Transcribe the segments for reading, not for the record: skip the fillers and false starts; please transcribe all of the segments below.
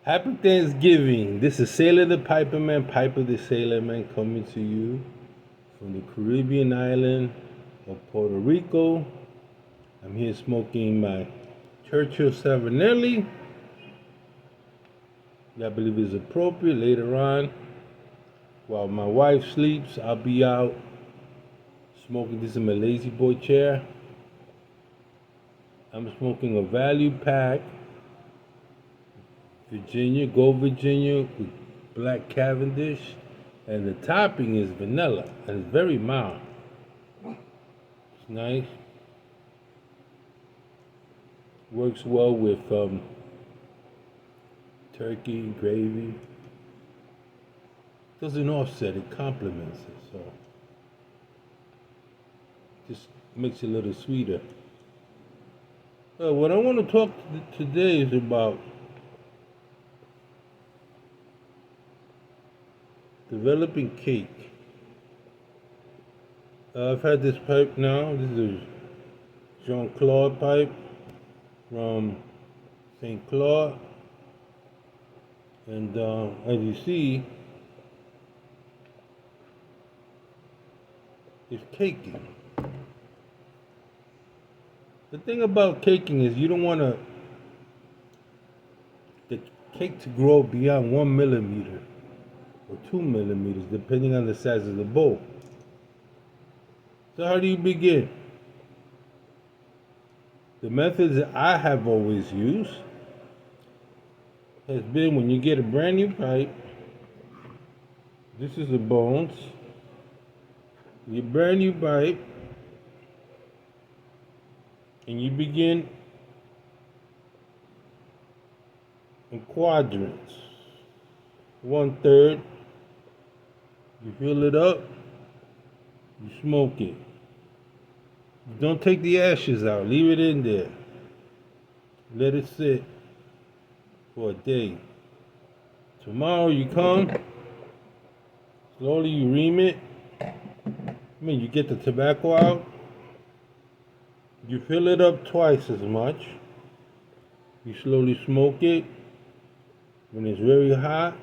Happy Thanksgiving. This is Sailor the Piper Man, Piper the Sailor Man, coming to you from the Caribbean island of Puerto Rico. I'm here smoking my Churchill Savinelli. I believe is appropriate. Later on, while my wife sleeps, I'll be out smoking. This is my Lazy Boy chair. I'm smoking a value pack, Virginia, Gold Virginia with black Cavendish, and the topping is vanilla, and it's very mild. It's nice. Works well with turkey, gravy. Doesn't offset, it complements it, so just makes it a little sweeter. What I want to talk today is about developing cake. I've had this pipe now. This is a Jean Claude pipe from St. Claude. And as you see, it's caking. The thing about caking is you don't want the cake to grow beyond 1 millimeter or 2 millimeters, depending on the size of the bowl. So how do you begin? The methods that I have always used has been when you get a brand new pipe. This is the bones. Your brand new pipe, and you begin in quadrants. 1/3, you fill it up, you smoke it. Don't take the ashes out, leave it in there. Let it sit for a day. Tomorrow you come, slowly you ream it. You get the tobacco out. You fill it up twice as much. You slowly smoke it. When it's very hot,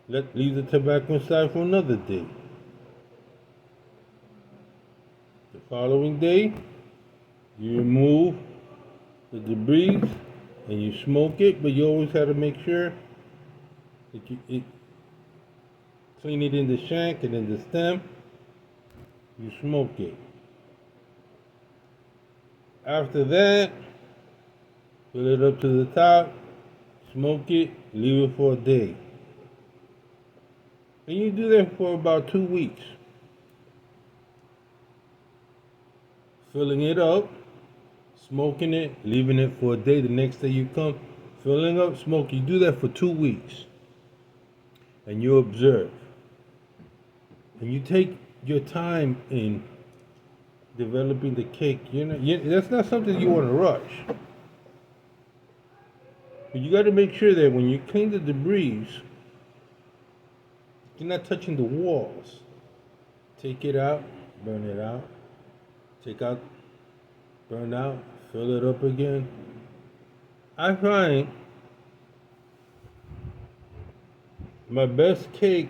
leave the tobacco inside for another day. The following day, you remove the debris and you smoke it, but you always have to make sure that you clean it in the shank and in the stem. You smoke it. After that, fill it up to the top, smoke it, leave it for a day. And you do that for about 2 weeks. Filling it up, smoking it, leaving it for a day. The next day you come, filling up, smoke. You do that for 2 weeks. And you observe. And you take your time in developing the cake. That's not something you want to rush. But you got to make sure that when you clean the debris, you're not touching the walls. Take it out, burn it out. Take out, burn out, fill it up again. I find my best cake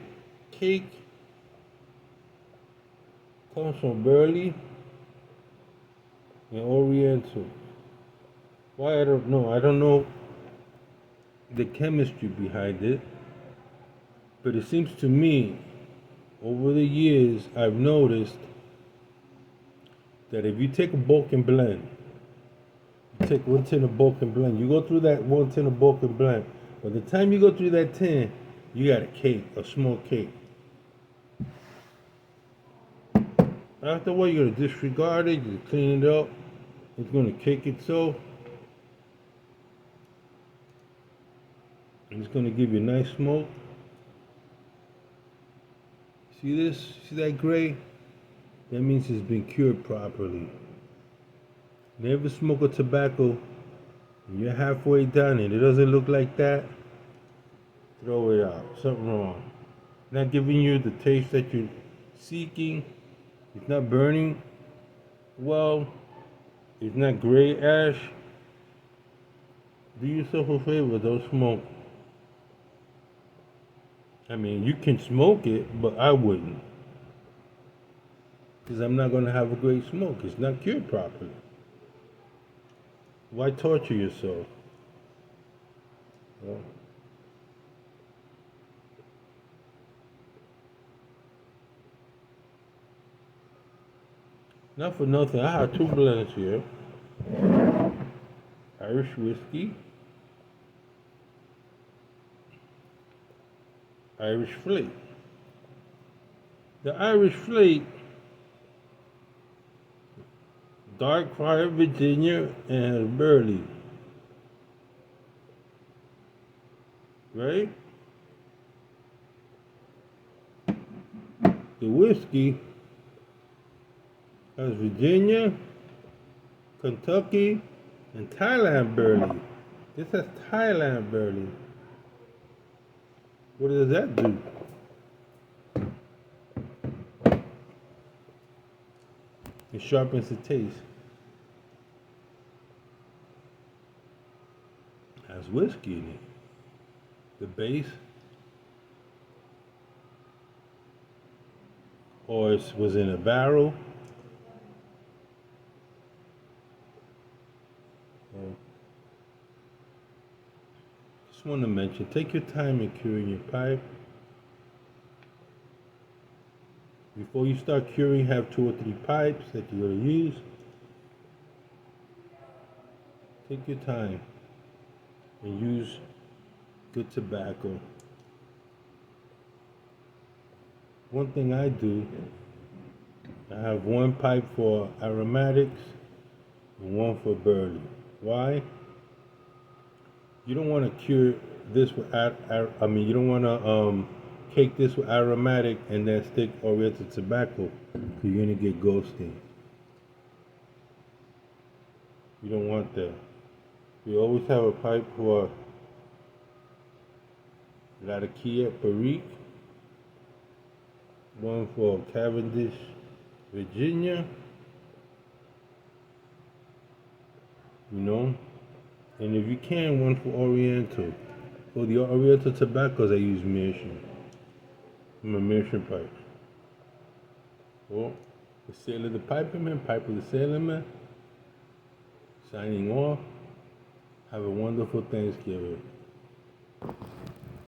comes from Burley and Oriental. Why, I don't know. I don't know the chemistry behind it. But it seems to me, over the years, I've noticed that if you take a bulk and blend, you take 1 tin of bulk and blend, you go through that 1 tin of bulk and blend. By the time you go through that tin, you got a cake, a small cake. After a while, you're going to disregard it, you clean it up, it's going to cake itself. And it's going to give you a nice smoke. See this? See that gray? That means it's been cured properly. Never smoke a tobacco and you're halfway done and it doesn't look like that. Throw it out. Something wrong. Not giving you the taste that you're seeking. It's not burning well. It's not gray ash. Do yourself a favor, don't smoke. I mean, you can smoke it, but I wouldn't. Because I'm not going to have a great smoke. It's not cured properly. Why torture yourself? Well, not for nothing, I have two blends here. Irish whiskey, Irish flake. The Irish flake, dark fire Virginia and burley, right? The whiskey has Virginia, Kentucky, and Thailand burley. This has Thailand burley. What does that do? It sharpens the taste. Has whiskey in it. The base, or it was in a barrel. Just want to mention, take your time in curing your pipe. Before you start curing, have 2 or 3 pipes that you're going to use. Take your time and use good tobacco. One thing I do, I have 1 pipe for aromatics and 1 for burley. Why? You don't want to cure this with, you don't want to cake this with aromatic and then stick Oriental tobacco, because you're going to get ghosting. You don't want that. We always have a pipe for Latakia Perique, 1 for Cavendish Virginia, and if you can, 1 for Oriental. For the Oriental tobaccos, I use Meerschaum. I'm a Meerschaum pipe. Well, the Sailor the Piperman, Piper the Sailorman, signing off. Have a wonderful Thanksgiving.